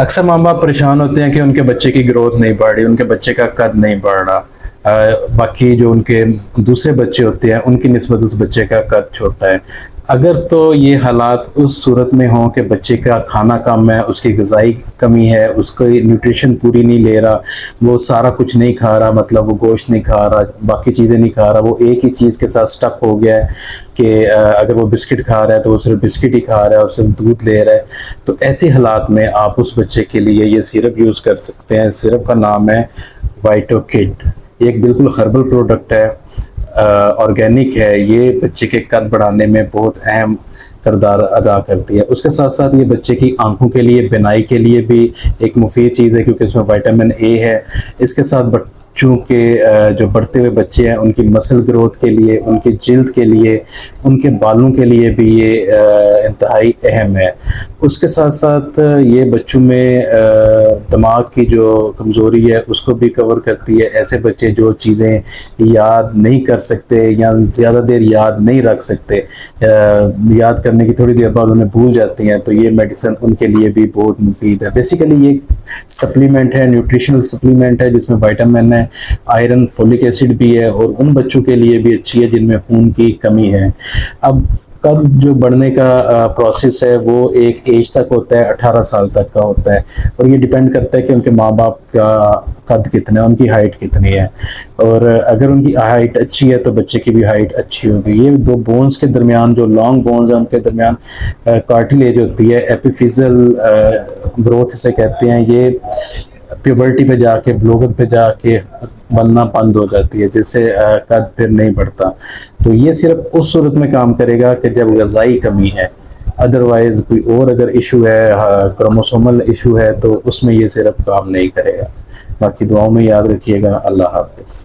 अक्सर माँ बाप परेशान होते हैं कि उनके बच्चे की ग्रोथ नहीं बढ़ रही, उनके बच्चे का कद नहीं बढ़ रहा। बाकी जो उनके दूसरे बच्चे होते हैं उनकी निस्बत उस बच्चे का कद छोटा है। अगर तो ये हालात उस सूरत में हों कि बच्चे का खाना कम है, उसकी ग़िज़ाई कमी है, उसकी न्यूट्रिशन पूरी नहीं ले रहा, वो सारा कुछ नहीं खा रहा, मतलब वो गोश्त नहीं खा रहा, बाकी चीज़ें नहीं खा रहा, वो एक ही चीज़ के साथ स्टक हो गया है कि अगर वो बिस्किट खा रहा है तो वो सिर्फ बिस्किट ही खा रहा है और सिर्फ दूध ले रहा है। तो ऐसे हालात में आप उस बच्चे के लिए ये सिरप यूज़ कर सकते हैं। सिरप का नाम है वाइटो किड। ये एक बिल्कुल हर्बल प्रोडक्ट है, ऑर्गेनिक है। ये बच्चे के कद बढ़ाने में बहुत अहम किरदार अदा करती है। उसके साथ साथ ये बच्चे की आंखों के लिए, बिनाई के लिए भी एक मुफीद चीज़ है, क्योंकि इसमें विटामिन ए है। इसके साथ बच्चों के जो बढ़ते हुए बच्चे हैं उनकी मसल ग्रोथ के लिए, उनकी जिल्द के लिए, उनके बालों के लिए भी ये इंतहाई अहम है। उसके साथ साथ ये बच्चों में दिमाग की जो कमज़ोरी है उसको भी कवर करती है। ऐसे बच्चे जो चीज़ें याद नहीं कर सकते या ज़्यादा देर याद नहीं रख सकते, याद करने की थोड़ी देर बाद उन्हें भूल जाती हैं, तो ये मेडिसिन उनके लिए भी बहुत मुफीद है। बेसिकली ये सप्लीमेंट है, न्यूट्रिशनल सप्लीमेंट है, जिसमें विटामिन है, आयरन, फोलिक एसिड भी है, और उन बच्चों के लिए भी अच्छी है जिनमें खून की कमी है। अब कद जो बढ़ने का प्रोसेस है वो एक एज तक होता है, 18 साल तक का होता है, और ये डिपेंड करता है कि उनके माँ बाप का कद कितना है, उनकी हाइट कितनी है। और अगर उनकी हाइट अच्छी है तो बच्चे की भी हाइट अच्छी होगी। ये दो बोन्स के दरमियान, जो लॉन्ग बोन्स हैं उनके दरमियान कार्टिलेज होती है, एपिफिजल ग्रोथ इसे कहते हैं। ये प्यूबर्टी पे जाके, ब्लोगत पे जाके बनना बंद हो जाती है, जिससे कद फिर नहीं बढ़ता। तो ये सिर्फ उस सूरत में काम करेगा कि जब ग़िज़ाई कमी है। अदरवाइज़ कोई और अगर इशू है, क्रोमोसोमल इशू है, तो उसमें ये सिर्फ काम नहीं करेगा। बाकी दुआओं में याद रखिएगा। अल्लाह हाफ़िज़।